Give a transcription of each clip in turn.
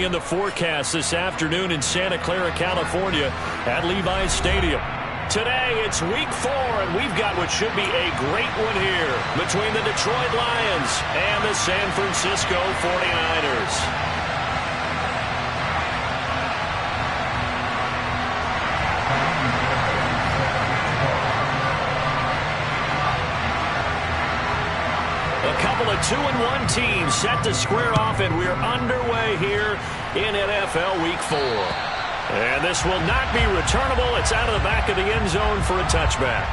sunny in the forecast this afternoon in Santa Clara, California at Levi's Stadium. Today, it's week 4, and we've got what should be a great one here between the Detroit Lions and the San Francisco 49ers. A couple of 2-1 teams set to square off, and we're underway here in NFL Week 4. And this will not be returnable. It's out of the back of the end zone for a touchback.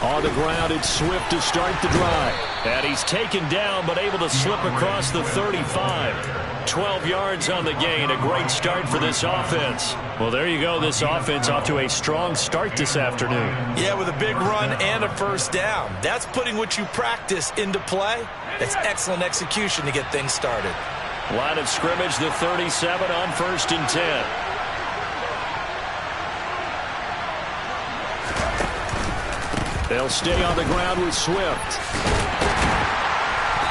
On the ground, it's Swift to start the drive. And he's taken down, but able to slip across the 35. 12 yards on the gain. A great start for this offense. Well, there you go. This offense off to a strong start this afternoon. Yeah, with a big run and a first down. That's putting what you practice into play. That's excellent execution to get things started. Line of scrimmage, the 37 on 1st and 10. They'll stay on the ground with Swift.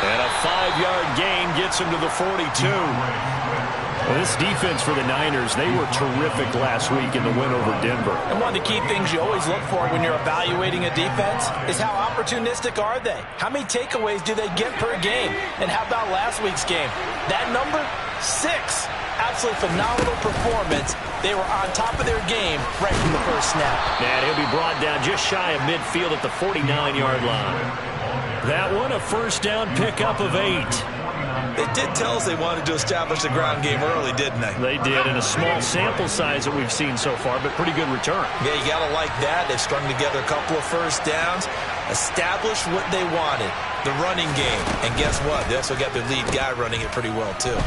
And a 5-yard gain gets him to the 42. Well, this defense for the Niners, they were terrific last week in the win over Denver. And one of the key things you always look for when you're evaluating a defense is how opportunistic are they? How many takeaways do they get per game? And how about last week's game? That number, 6. Absolutely phenomenal performance. They were on top of their game right from the first snap. And he'll be brought down just shy of midfield at the 49-yard line. That one, a first down pickup of 8. They did tell us they wanted to establish the ground game early, didn't they? They did, in a small sample size that we've seen so far, but pretty good return. Yeah, you got to like that. They've strung together a couple of first downs, established what they wanted, the running game. And guess what? They also got their lead guy running it pretty well, too.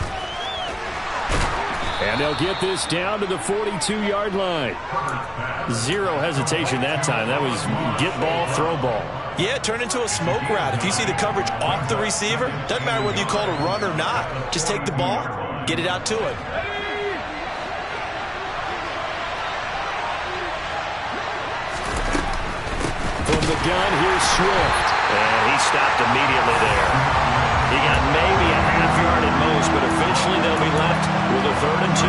And they'll get this down to the 42-yard line. Zero hesitation that time. That was get ball, throw ball. Yeah, turn into a smoke route. If you see the coverage off the receiver, doesn't matter whether you call it a run or not. Just take the ball, get it out to him. From the gun, here's Swift. And he stopped immediately there. He got maybe a half yard at most, but eventually they'll be left with a 3rd and 2.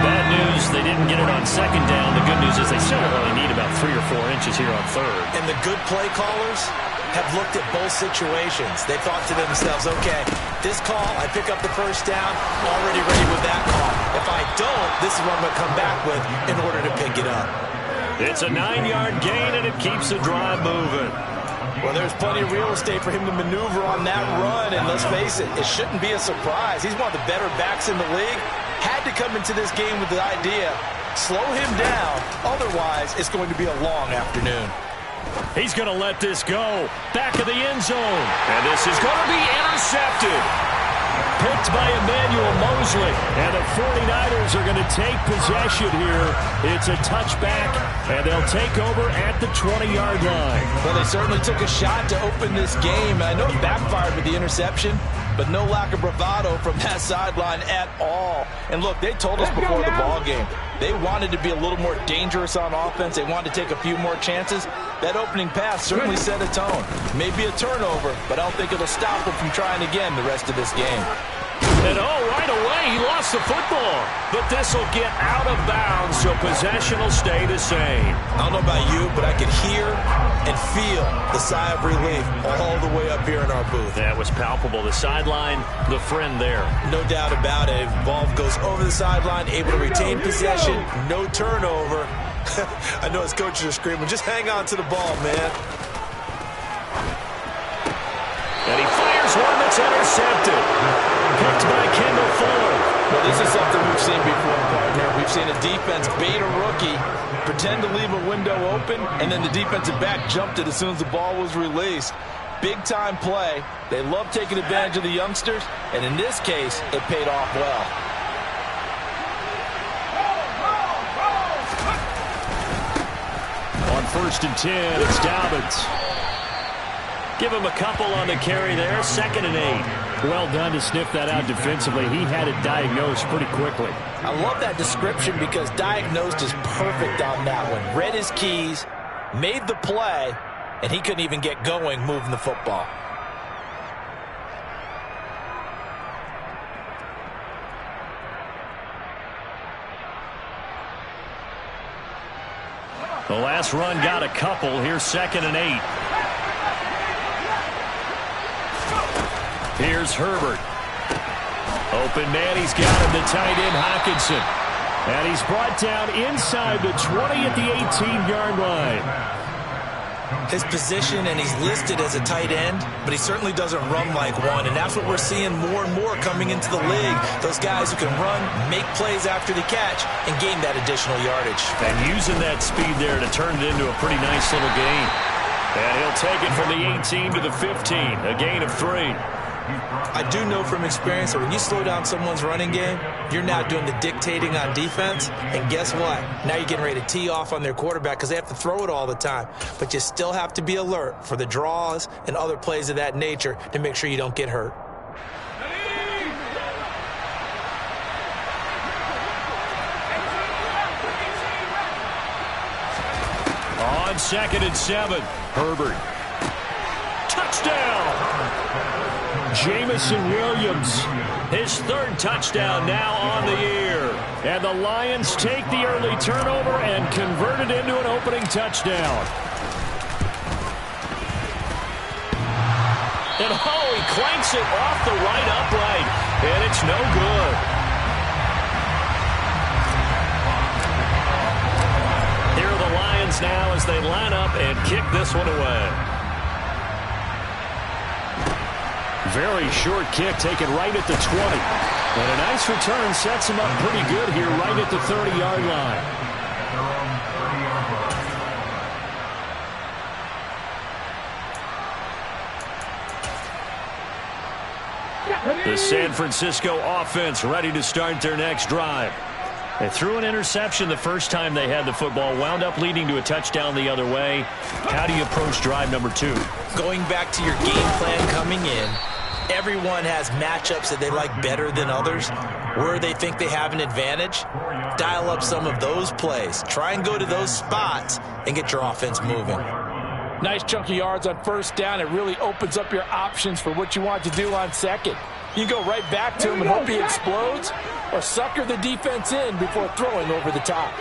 Bad news, they didn't get it on 2nd down. The good news is they still only need about 3 or 4 inches here on 3rd. And the good play callers have looked at both situations. They thought to themselves, okay, this call, I pick up the first down, already ready with that call. If I don't, this is what I'm going to come back with in order to pick it up. It's a 9-yard gain, and it keeps the drive moving. Well, there's plenty of real estate for him to maneuver on that run, and let's face it, it shouldn't be a surprise. He's one of the better backs in the league. Had to come into this game with the idea, slow him down, otherwise it's going to be a long afternoon. He's going to let this go. Back of the end zone. And this is going to be intercepted. Picked by Emmanuel Mosley. And the 49ers are going to take possession here. It's a touchback, and they'll take over at the 20-yard line. Well, they certainly took a shot to open this game. I know it backfired with the interception, but no lack of bravado from that sideline at all. And look, they told us before the ball game, they wanted to be a little more dangerous on offense. They wanted to take a few more chances. That opening pass certainly set a tone. Maybe a turnover, but I don't think it'll stop them from trying again the rest of this game. And right away, he lost the football. But this will get out of bounds, so possession will stay the same. I don't know about you, but I can hear and feel the sigh of relief all the way up here in our booth. That was palpable. The sideline, the friend there. No doubt about it. Ball goes over the sideline, able to retain possession, no turnover. I know his coaches are screaming, just hang on to the ball, man. And he fires one that's intercepted. Picked by Kendall Fuller. Well, this is something we've seen before, partner. We've seen a defense bait a rookie, pretend to leave a window open, and then the defensive back jumped it as soon as the ball was released. big-time play. They love taking advantage of the youngsters, and in this case, it paid off well. On 1st and 10, it's Dobbins. Give him a couple on the carry there. 2nd and 8. Well done to sniff that out defensively. He had it diagnosed pretty quickly. I love that description because diagnosed is perfect on that one. Read his keys, made the play, and he couldn't even get going moving the football. The last run got a couple. Here's 2nd and 8. Here's Herbert. Open man, he's got him, the tight end, Hockenson. And he's brought down inside the 20 at the 18-yard line. His position, and he's listed as a tight end, but he certainly doesn't run like one, and that's what we're seeing more and more coming into the league. Those guys who can run, make plays after the catch, and gain that additional yardage. And using that speed there to turn it into a pretty nice little gain. And he'll take it from the 18 to the 15, a gain of 3. I do know from experience that when you slow down someone's running game, you're now doing the dictating on defense, and guess what? Now you're getting ready to tee off on their quarterback because they have to throw it all the time. But you still have to be alert for the draws and other plays of that nature to make sure you don't get hurt. On 2nd and 7, Herbert. Touchdown! Jamison Williams, his 3rd touchdown now on the year. And the Lions take the early turnover and convert it into an opening touchdown. And he clanks it off the right upright, and it's no good. Here are the Lions now as they line up and kick this one away. Very short kick taken right at the 20. And a nice return sets him up pretty good here right at the 30-yard line. The San Francisco offense ready to start their next drive. They threw an interception the first time they had the football, wound up leading to a touchdown the other way. How do you approach drive number 2? Going back to your game plan coming in, everyone has matchups that they like better than others, where they think they have an advantage. Dial up some of those plays. Try and go to those spots and get your offense moving. Nice chunky yards on 1st down. It really opens up your options for what you want to do on 2nd. You go right back to him and hope he explodes, or sucker the defense in before throwing over the top.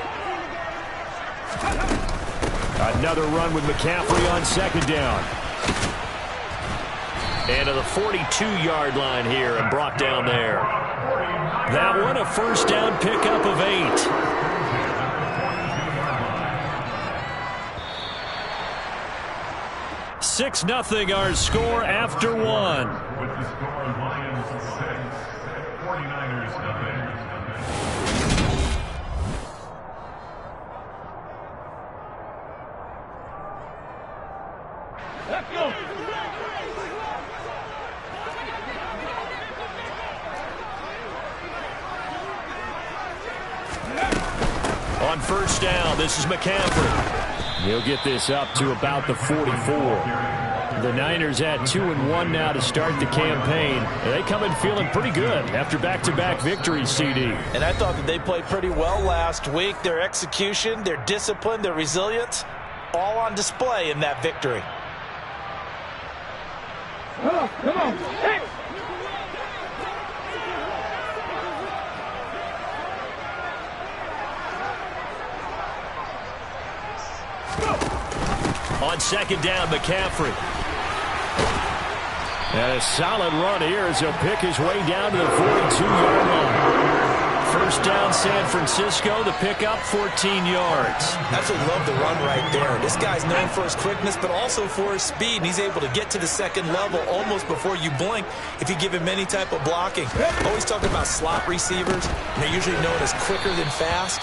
Another run with McCaffrey on 2nd down. And to the 42-yard line here and brought down there. That one a 1st down pickup of 8. Six nothing our score after 1. Let's go. On 1st down, this is McCaffrey. He'll get this up to about the 44. The Niners had 2-1 now to start the campaign. They come in feeling pretty good after back-to-back victories, CD. And I thought that they played pretty well last week. Their execution, their discipline, their resilience, all on display in that victory. Come on. Hey. On 2nd down, McCaffrey. And a solid run here as he'll pick his way down to the 42-yard line. First down, San Francisco. The pickup, 14 yards. Absolutely love the run right there. This guy's known for his quickness, but also for his speed. And he's able to get to the second level almost before you blink if you give him any type of blocking. Always talking about slot receivers. And they're usually known as quicker than fast.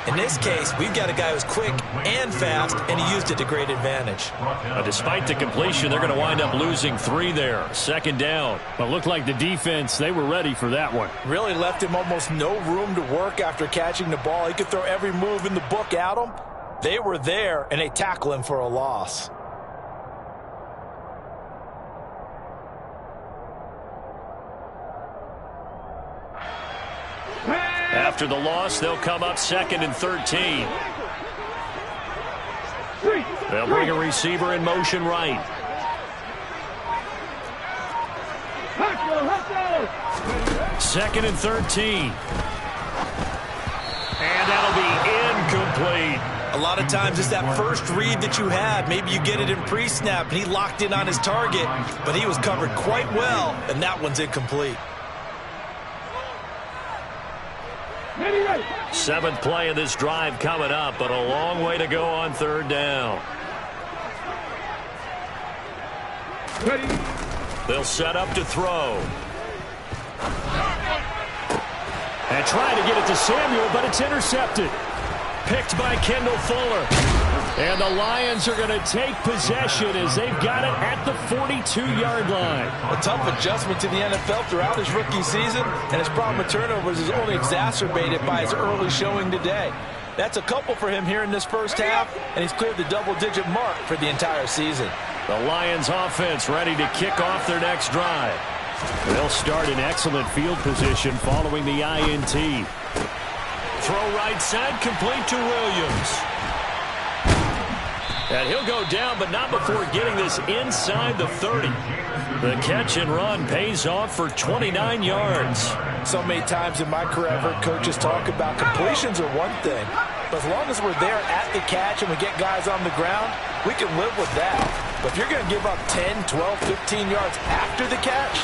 In this case, we've got a guy who's quick and fast, and he used it to great advantage. Despite the completion, they're going to wind up losing 3 there. Second down. Well, it looked like the defense, they were ready for that one. Really left him almost no room to work after catching the ball. He could throw every move in the book at him. They were there, and they tackle him for a loss. After the loss, they'll come up 2nd and 13. They'll bring a receiver in motion right. Second and 13. And that'll be incomplete. A lot of times it's that first read that you had. Maybe you get it in pre-snap, and he locked in on his target, but he was covered quite well, and that one's incomplete. 7th play of this drive coming up, but a long way to go on 3rd down. They'll set up to throw. And trying to get it to Samuel, but it's intercepted. Picked by Kendall Fuller. And the Lions are going to take possession as they've got it at the 42-yard line. A tough adjustment to the NFL throughout his rookie season, and his problem with turnovers is only exacerbated by his early showing today. That's a couple for him here in this first half, and he's cleared the double-digit mark for the entire season. The Lions offense ready to kick off their next drive. They'll start in excellent field position following the INT. Throw right side, complete to Williams. And he'll go down, but not before getting this inside the 30. The catch and run pays off for 29 yards. So many times in my career, I've heard coaches talk about completions are one thing, but as long as we're there at the catch and we get guys on the ground, we can live with that. But if you're going to give up 10, 12, 15 yards after the catch,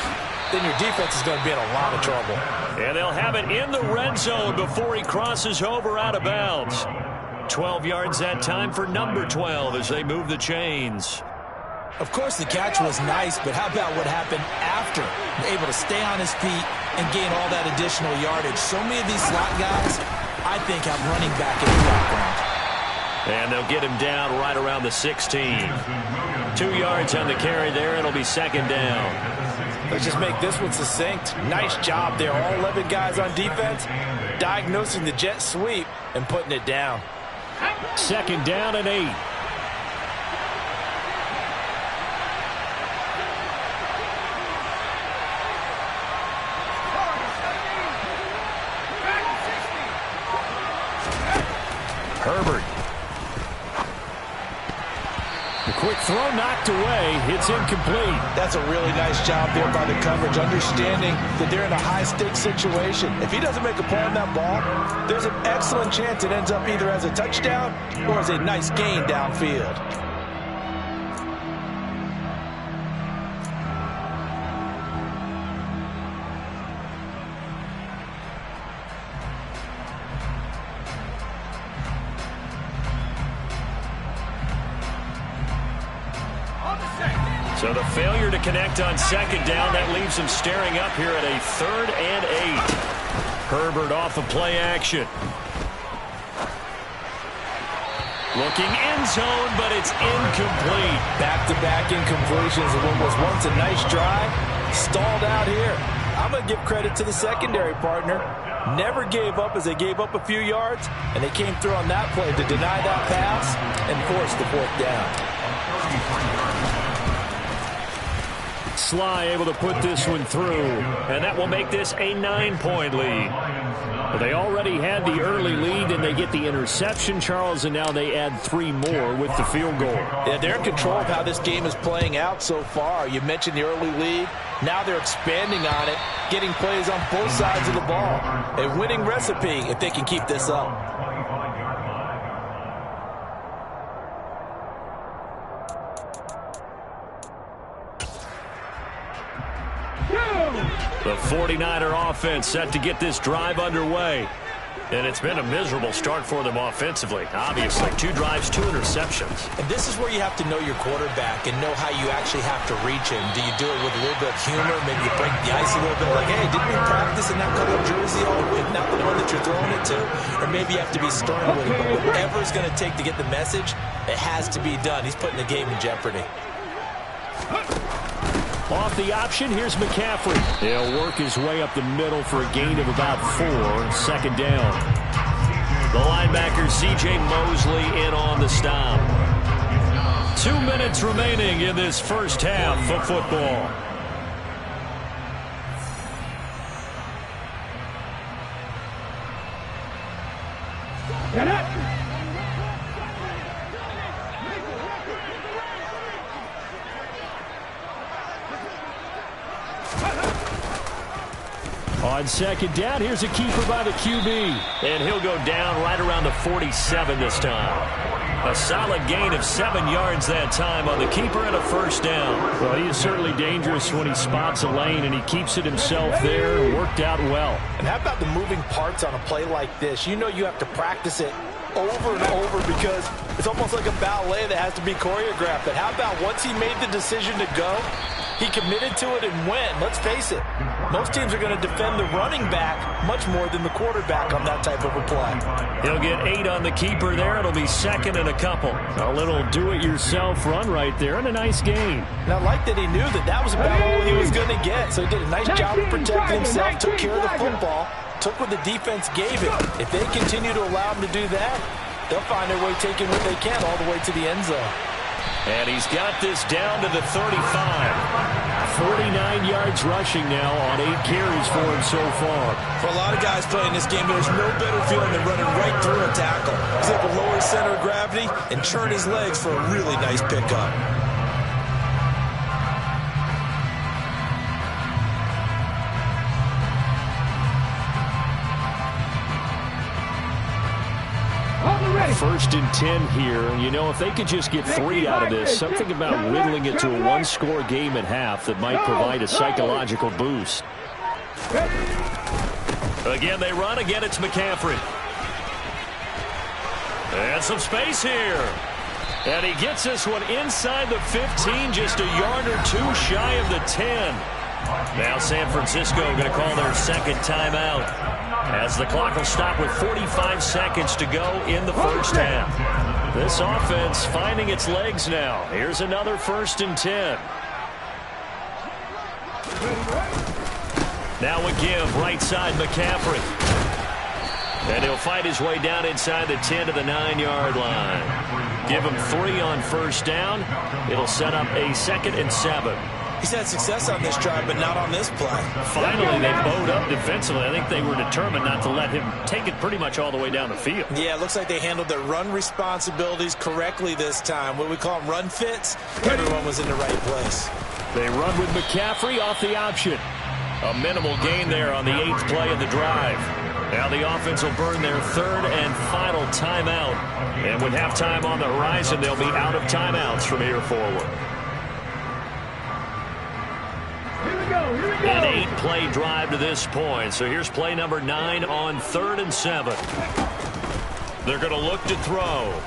then your defense is going to be in a lot of trouble. And they'll have it in the red zone before he crosses over out of bounds. 12 yards that time for number 12 as they move the chains. Of course, the catch was nice, but how about what happened after? Able to stay on his feet and gain all that additional yardage. So many of these slot guys, I think, have running back in the background. And they'll get him down right around the 16. 2 yards on the carry there. It'll be 2nd down. Let's just make this one succinct. Nice job there. All 11 guys on defense diagnosing the jet sweep and putting it down. 2nd down and 8. Herbert. The quick throw knocked away. It's incomplete. That's a really nice job there by the coverage, understanding that they're in a high-stakes situation. If he doesn't make a play on that ball, there's an excellent chance it ends up either as a touchdown or as a nice gain downfield. So the failure to connect on 2nd down, that leaves him staring up here at a 3rd and 8. Herbert off of play action. Looking end zone, but it's incomplete. Back-to-back incompletions of what was once a nice drive. Stalled out here. I'm going to give credit to the secondary partner. Never gave up as they gave up a few yards, and they came through on that play to deny that pass and force the 4th down. Sly able to put this one through, and that will make this a 9-point lead. Well, they already had the early lead, and they get the interception, Charles, and now they add 3 more with the field goal. Yeah, they're in control of how this game is playing out so far. You mentioned the early lead. Now they're expanding on it, getting plays on both sides of the ball. A winning recipe if they can keep this up. The 49er offense set to get this drive underway. And it's been a miserable start for them offensively. Obviously, 2 drives, 2 interceptions. And this is where you have to know your quarterback and know how you actually have to reach him. Do you do it with a little bit of humor? Maybe you break the ice a little bit, like, hey, didn't we practice in that color jersey, if not the one that you're throwing it to? Or maybe you have to be stern with it. But whatever it's going to take to get the message, it has to be done. He's putting the game in jeopardy. Off the option, here's McCaffrey. He'll work his way up the middle for a gain of about 4. 2nd down. The linebacker, C.J. Mosley, in on the stop. 2 minutes remaining in this first half of football. Get it! On 2nd down, here's a keeper by the QB. And he'll go down right around the 47 this time. A solid gain of 7 yards that time on the keeper and a 1st down. Well, he is certainly dangerous when he spots a lane and he keeps it himself there. Worked out well. And how about the moving parts on a play like this? You know you have to practice it over and over because it's almost like a ballet that has to be choreographed. But how about once he made the decision to go, he committed to it and went. Let's face it, most teams are going to defend the running back much more than the quarterback on that type of a play. He'll get 8 on the keeper there. It'll be 2nd and a couple. A little do-it-yourself run right there and a nice gain. And I like that he knew that that was about all he was going to get. So he did a nice job of protecting himself, took care of the football, took what the defense gave him. If they continue to allow him to do that, they'll find their way taking what they can all the way to the end zone. And he's got this down to the 35. 49 yards rushing now on 8 carries for him so far. For a lot of guys playing this game, there's no better feeling than running right through a tackle. He's able to lower his center of gravity and churn his legs for a really nice pickup. First and 10 here. You know, if they could just get 3 out of this, something about whittling it to a 1-score game at half that might provide a psychological boost. Again, they run. Again, it's McCaffrey. And some space here. And he gets this one inside the 15, just a yard or 2 shy of the 10. Now San Francisco going to call their 2nd timeout, as the clock will stop with 45 seconds to go in the first half. This offense finding its legs now. Here's another 1st and 10. Now a give, right side McCaffrey. And he'll fight his way down inside the 10 to the 9-yard line. Give him 3 on 1st down. It'll set up a 2nd and 7. He's had success on this drive, but not on this play. Finally, they bowed up defensively. I think they were determined not to let him take it pretty much all the way down the field. Yeah, it looks like they handled their run responsibilities correctly this time. What we call them run fits, everyone was in the right place. They run with McCaffrey off the option. A minimal gain there on the 8th play of the drive. Now the offense will burn their 3rd and final timeout. And with halftime on the horizon, they'll be out of timeouts from here forward. An 8-play drive to this point. So here's play number 9 on 3rd and 7. They're going to look to throw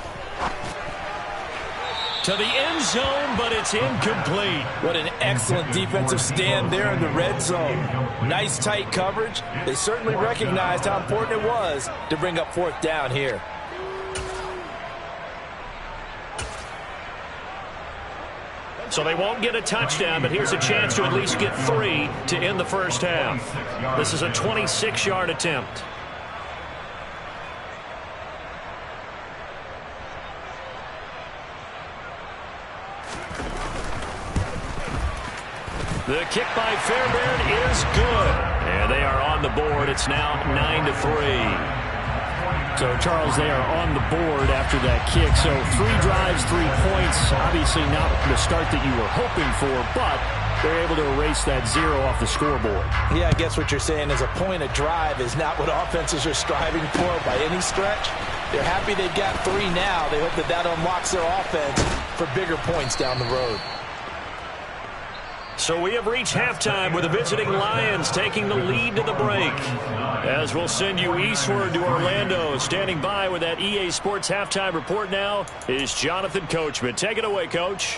to the end zone, but it's incomplete. What an excellent defensive stand there in the red zone. Nice tight coverage. They certainly recognized how important it was to bring up 4th down here. So they won't get a touchdown, but here's a chance to at least get 3 to end the first half. This is a 26-yard attempt. The kick by Fairbairn is good. And they are on the board. It's now 9-3. So, Charles, they are on the board after that kick. So 3 drives, 3 points. Obviously not the start that you were hoping for, but they're able to erase that 0 off the scoreboard. Yeah, I guess what you're saying is a point a drive is not what offenses are striving for by any stretch. They're happy they've got 3 now. They hope that that unlocks their offense for bigger points down the road. So we have reached halftime with the visiting Lions taking the lead to the break. As we'll send you eastward to Orlando. Standing by with that EA Sports halftime report now is Jonathan Coachman. Take it away, Coach.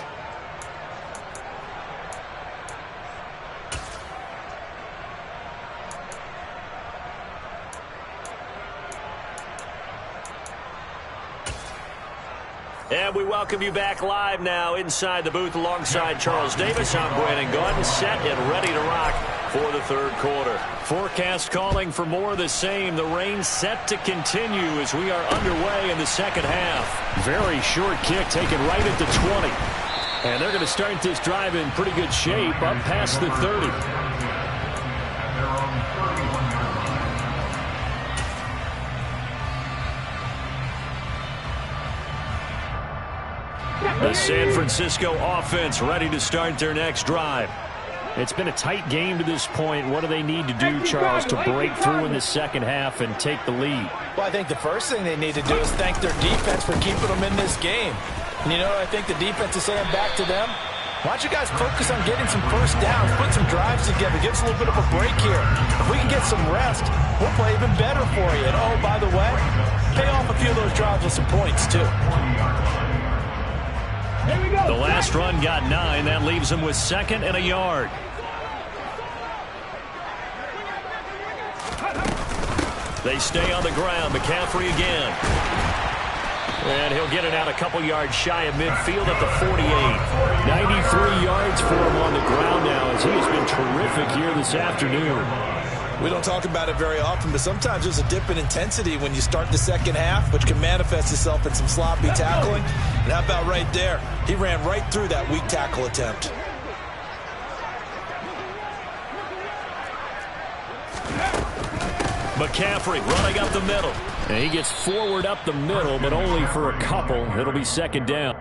And we welcome you back live now inside the booth alongside Charles Davis. I'm Brandon Gordon, set and ready to rock for the third quarter. Forecast calling for more of the same. The rain set to continue as we are underway in the second half. Very short kick taken right at the 20. And they're going to start this drive in pretty good shape up past the 30. The San Francisco offense ready to start their next drive. It's been a tight game to this point. What do they need to do, Charles, to break through in the second half and take the lead? Well, I think the first thing they need to do is thank their defense for keeping them in this game. And, you know, I think the defense is saying back to them, why don't you guys focus on getting some first downs, put some drives together, give us a little bit of a break here. If we can get some rest, we'll play even better for you. And, oh, by the way, pay off a few of those drives with some points, too. The last run got 9. That leaves them with 2nd and a yard. They stay on the ground. McCaffrey again. And he'll get it out a couple yards shy of midfield at the 48. 93 yards for him on the ground now as he has been terrific here this afternoon. We don't talk about it very often, but sometimes there's a dip in intensity when you start the second half, which can manifest itself in some sloppy tackling. And how about right there? He ran right through that weak tackle attempt. McCaffrey running up the middle. And he gets forward up the middle, but only for a couple. It'll be 2nd down.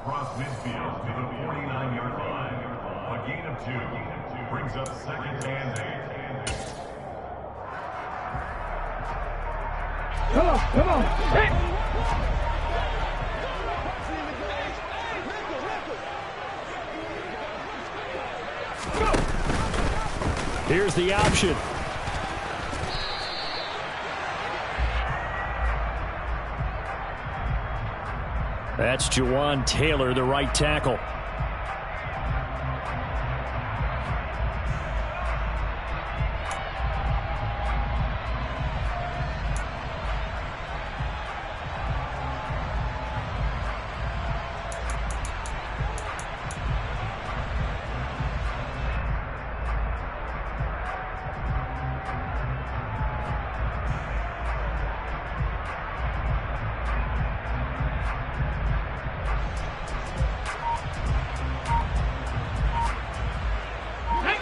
Cross midfield to the 49-yard line. A gain of 2 brings up second and 8. Come on. Hey. Here's the option. That's Jawan Taylor, the right tackle.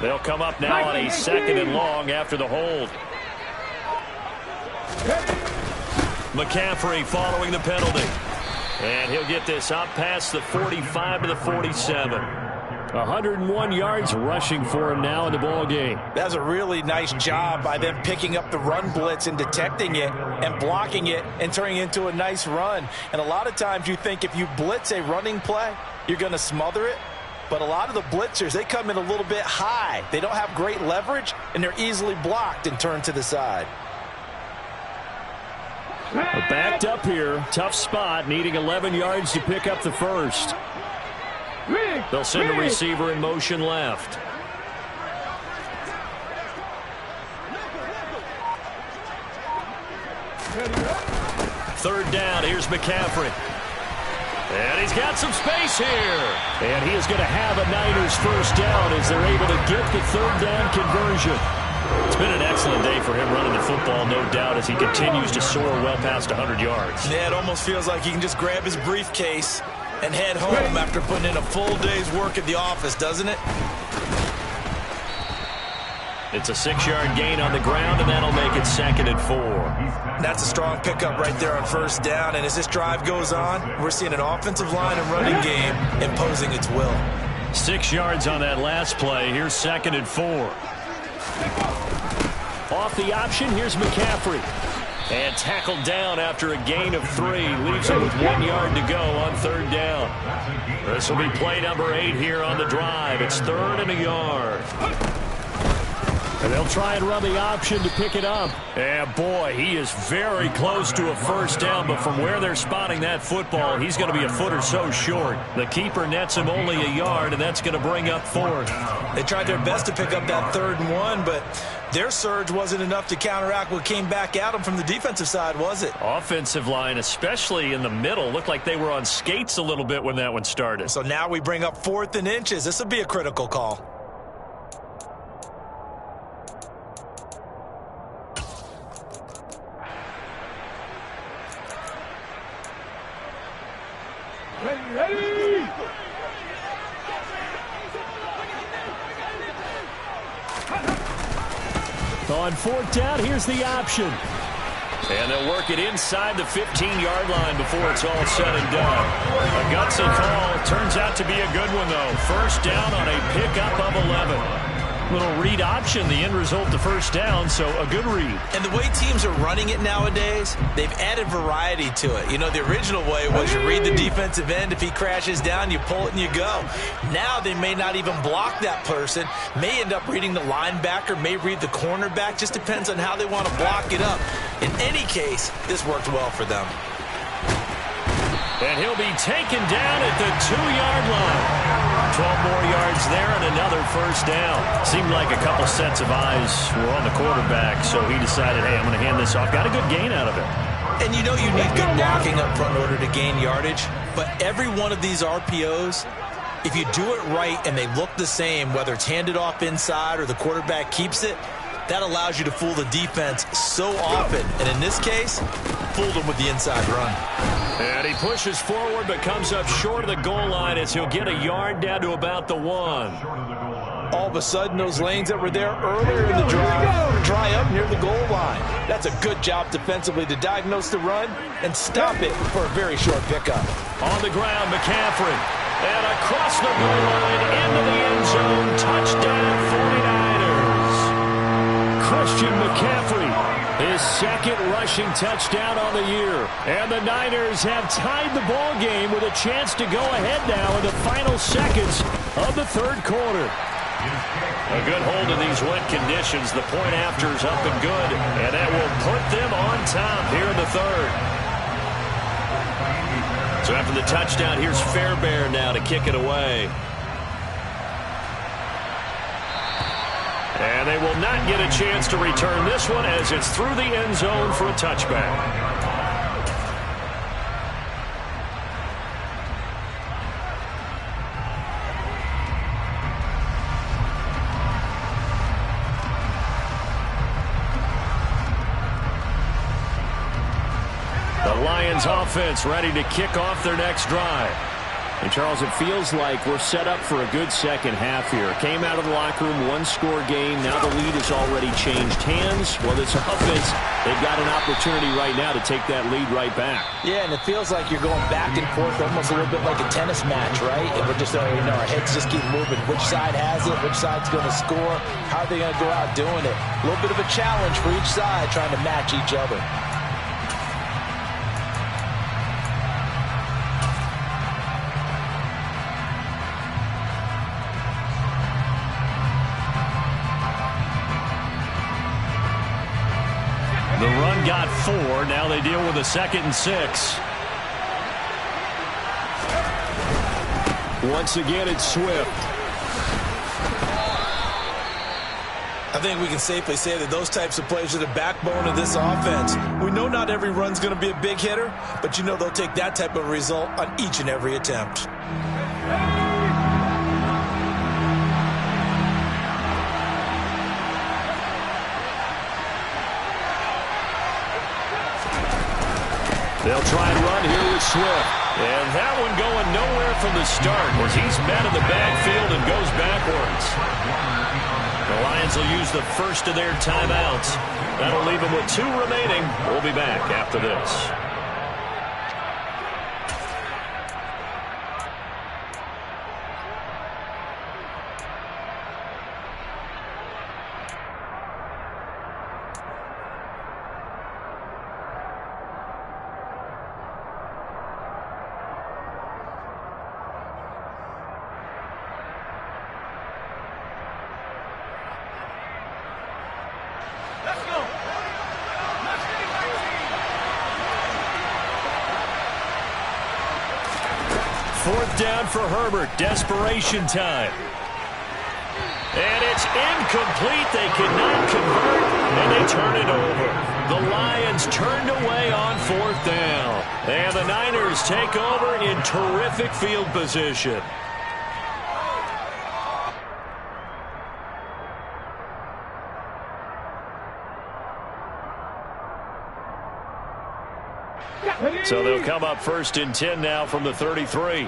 They'll come up now on a 2nd and long after the hold. McCaffrey following the penalty. And he'll get this up past the 45 to the 47. 101 yards rushing for him now in the ball game. That's a really nice job by them picking up the run blitz and detecting it and blocking it and turning it into a nice run. And a lot of times you think if you blitz a running play, you're going to smother it. But a lot of the blitzers, they come in a little bit high. They don't have great leverage, and they're easily blocked and turned to the side. Backed up here. Tough spot, needing 11 yards to pick up the first. They'll send a receiver in motion left. Third down, here's McCaffrey. And he's got some space here. And he is going to have a Niners first down as they're able to get the third down conversion. It's been an excellent day for him running the football, no doubt, as he continues to soar well past 100 yards. Yeah, it almost feels like he can just grab his briefcase and head home after putting in a full day's work at the office, doesn't it? It's a 6-yard gain on the ground, and that'll make it 2nd and 4. That's a strong pickup right there on first down, and as this drive goes on, we're seeing an offensive line and running game imposing its will. 6 yards on that last play. Here's 2nd and 4. Off the option, here's McCaffrey. And tackled down after a gain of 3. Leaves him with 1 yard to go on third down. This will be play number 8 here on the drive. It's 3rd and a yard. And they'll try and run the option to pick it up. And boy, he is very close to a first down, but from where they're spotting that football, he's going to be a foot or so short. The keeper nets him only a yard, and that's going to bring up 4th. They tried their best to pick up that 3rd and 1, but their surge wasn't enough to counteract what came back at them from the defensive side, was it? Offensive line, especially in the middle, looked like they were on skates a little bit when that one started. So now we bring up 4th and inches. This will be a critical call. Ready! On 4th down, here's the option. And they'll work it inside the 15-yard line before it's all said and done. A gutsy call. Turns out to be a good one, though. First down on a pickup of 11. Little read option, the end result, the first down, so a good read. And the way teams are running it nowadays, they've added variety to it. You know, the original way was you read the defensive end. If he crashes down, you pull it and you go. Now they may not even block that person, may end up reading the linebacker, may read the cornerback. Just depends on how they want to block it up. In any case, this worked well for them. And he'll be taken down at the 2-yard line. 12 more yards there and another first down. Seemed like a couple sets of eyes were on the quarterback, so he decided, hey, I'm going to hand this off. Got a good gain out of it. And you know you need good blocking up front in order to gain yardage, but every one of these RPOs, if you do it right and they look the same, whether it's handed off inside or the quarterback keeps it, that allows you to fool the defense so often. And in this case, fooled them with the inside run. And he pushes forward but comes up short of the goal line as he'll get a yard down to about the 1. all of a sudden those lanes that were there earlier in the drive dry up near the goal line. That's a good job defensively to diagnose the run and stop it for a very short pickup. On the ground, McCaffrey. And across the goal line into the end zone. Touchdown, 49ers. Christian McCaffrey, his second rushing touchdown on the year. And the Niners have tied the ball game with a chance to go ahead now in the final seconds of the third quarter. A good hold in these wet conditions. The point after's up and good. And that will put them on top here in the third. So after the touchdown, here's Fairbairn now to kick it away. And they will not get a chance to return this one as it's through the end zone for a touchback. Lions offense ready to kick off their next drive. And Charles, it feels like we're set up for a good second half here. Came out of the locker room, one-score game. Now the lead has already changed hands. Well, this offense, they've got an opportunity right now to take that lead right back. Yeah, and it feels like you're going back and forth almost a little bit like a tennis match, right? And we're just, our heads just keep moving. Which side has it? Which side's going to score? How are they going to go out doing it? A little bit of a challenge for each side trying to match each other. The run got 4. Now they deal with a 2nd and 6. Once again, it's Swift. I think we can safely say that those types of plays are the backbone of this offense. We know not every run's going to be a big hitter, but they'll take that type of result on each and every attempt. They'll try and run here with Swift. And that one going nowhere from the start as he's met in the backfield and goes backwards. The Lions will use the first of their timeouts. That'll leave them with 2 remaining. We'll be back after this. Fourth down for Herbert. Desperation time. And it's incomplete. They cannot convert, and they turn it over. The Lions turned away on 4th down. And the Niners take over in terrific field position. So they'll come up 1st and 10 now from the 33.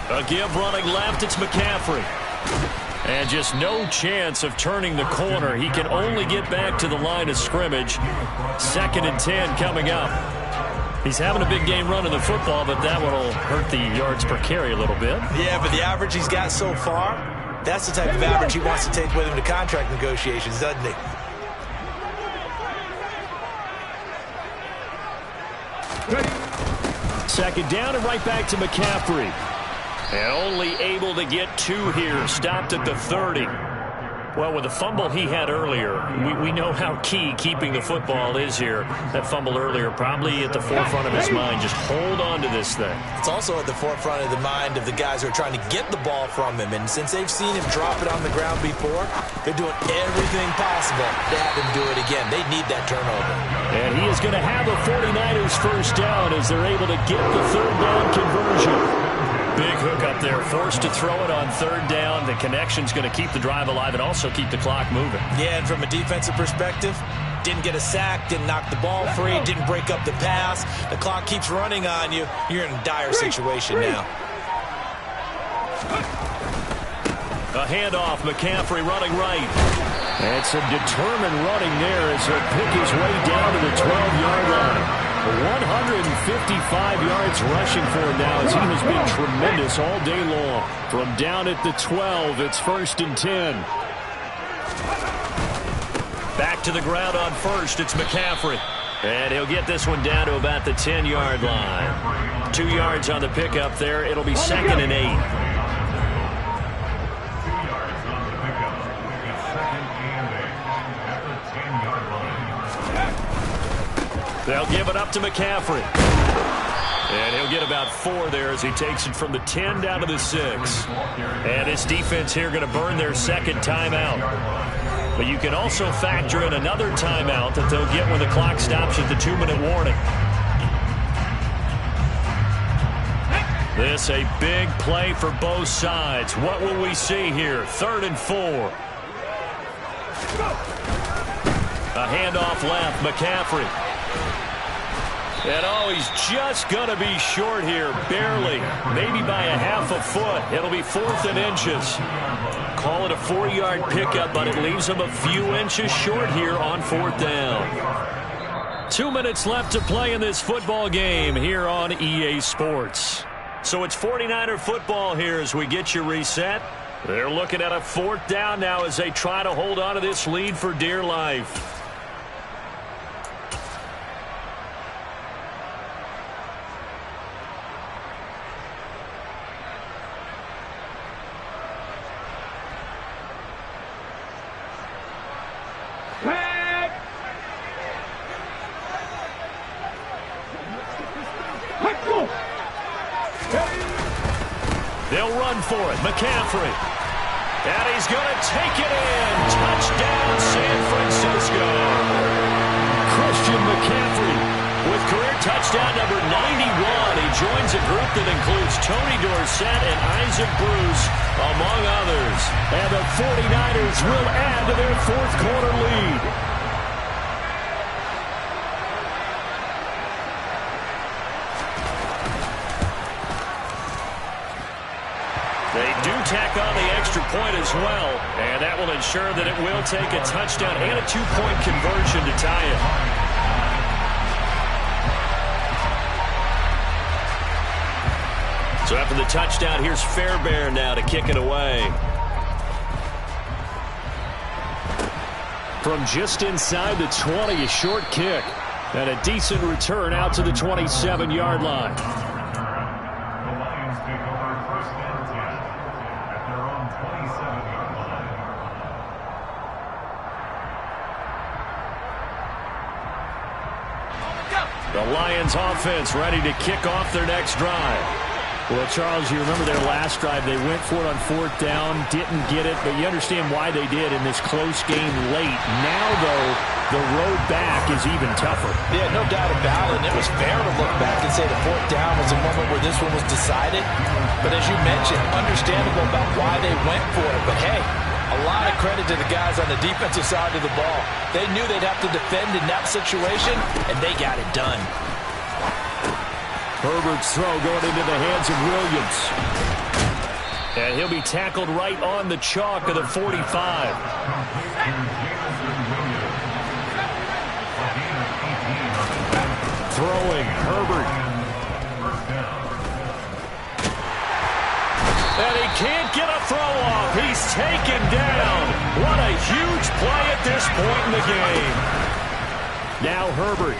A give running left, it's McCaffrey. And just no chance of turning the corner. He can only get back to the line of scrimmage. 2nd and 10 coming up. He's having a big game running the football, but that one will hurt the yards per carry a little bit. Yeah, but the average he's got so far, that's the type of average he wants to take with him to contract negotiations, doesn't he? Second down and right back to McCaffrey. And only able to get 2 here. Stopped at the 30. Well, with the fumble he had earlier, we know how key keeping the football is here. That fumble earlier probably at the forefront of his mind. Just hold on to this thing. It's also at the forefront of the mind of the guys who are trying to get the ball from him. And since they've seen him drop it on the ground before, they're doing everything possible to have him do it again. They need that turnover. And he is going to have a 49ers first down as they're able to get the 3rd down conversion. Big hook up there, forced to throw it on 3rd down. The connection's going to keep the drive alive and also keep the clock moving. Yeah, and from a defensive perspective, didn't get a sack, didn't knock the ball free, didn't break up the pass. The clock keeps running on you. You're in a dire situation now. A handoff, McCaffrey running right. And some determined running there as he'll pick his way down to the 12-yard line. 155 yards rushing for him now as he has been tremendous all day long. From down at the 12, it's 1st and 10. Back to the ground on first, it's McCaffrey. And he'll get this one down to about the 10-yard line. 2 yards on the pickup there. It'll be 2nd and 8. They'll give it up to McCaffrey. And he'll get about 4 there as he takes it from the 10 down to the 6. And this defense here going to burn their 2nd timeout. But you can also factor in another timeout that they'll get when the clock stops at the 2-minute warning. This a big play for both sides. What will we see here? 3rd and 4. A handoff left, McCaffrey. And oh, he's just going to be short here, barely, maybe by a half a foot. It'll be 4th and inches. Call it a 4-yard pickup, but it leaves him a few inches short here on 4th down. 2 minutes left to play in this football game here on EA Sports. So it's 49er football here as we get you reset. They're looking at a 4th down now as they try to hold on to this lead for dear life. They'll run for it. McCaffrey. And he's going to take it in. Touchdown, San Francisco. Christian McCaffrey with career touchdown number 91. He joins a group that includes Tony Dorsett and Isaac Bruce, among others. And the 49ers will add to their 4th quarter lead. They do tack on the extra point as well, and that will ensure that it will take a touchdown and a 2-point conversion to tie it. So after the touchdown, here's Fairbairn now to kick it away. From just inside the 20, a short kick, and a decent return out to the 27-yard line. The Lions offense ready to kick off their next drive. Well, Charles, you remember their last drive. They went for it on 4th down, didn't get it, but you understand why they did in this close game late. Now, though, the road back is even tougher. Yeah, no doubt about it. And it was fair to look back and say the 4th down was a moment where this one was decided. But as you mentioned, understandable about why they went for it. But, hey, a lot of credit to the guys on the defensive side of the ball. They knew they'd have to defend in that situation, and they got it done. Herbert's throw going into the hands of Williams. And he'll be tackled right on the chalk of the 45. Throwing, Herbert. And he can't get a throw off. He's taken down. What a huge play at this point in the game. Now Herbert.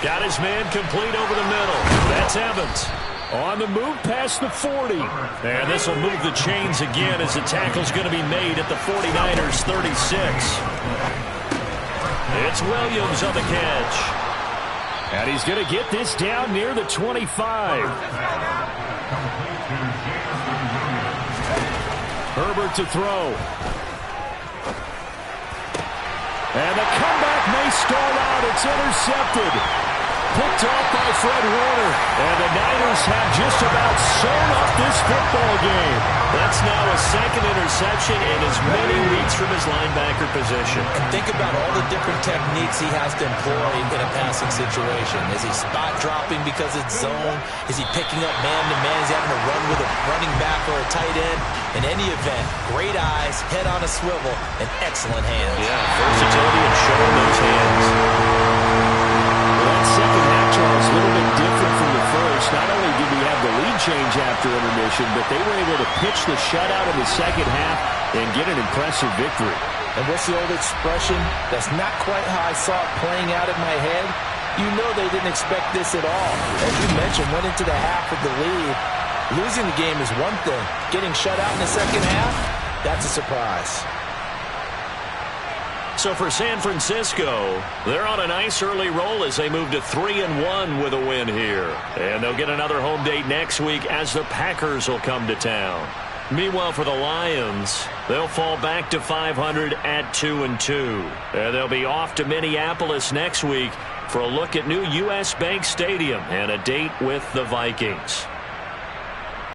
Got his man complete over the middle. That's Evans. On the move past the 40. And this will move the chains again as the tackle's going to be made at the 49ers 36. It's Williams on the catch. And he's going to get this down near the 25. Herbert to throw. And the comeback may stall out. It's intercepted. Picked off by Fred Warner. And the Niners have just about sewn up this football game. That's now a second interception in as many weeks from his linebacker position. And think about all the different techniques he has to employ in a passing situation. Is he spot dropping because it's zone? Is he picking up man-to-man? Is he having to run with a running back or a tight end? In any event, great eyes, head on a swivel, and excellent hands. Yeah, versatility and showing those hands. That second half, Charles, a little bit different from the first. Not only did we have the lead change after intermission, but they were able to pitch the shutout in the second half and get an impressive victory. And what's the old expression? That's not quite how I saw it playing out in my head. You know they didn't expect this at all. As you mentioned, went into the half with the lead. Losing the game is one thing. Getting shut out in the second half, that's a surprise. So for San Francisco, they're on a nice early roll as they move to 3-1 with a win here. And they'll get another home date next week as the Packers will come to town. Meanwhile, for the Lions, they'll fall back to 500 at 2-2. And they'll be off to Minneapolis next week for a look at new U.S. Bank Stadium and a date with the Vikings.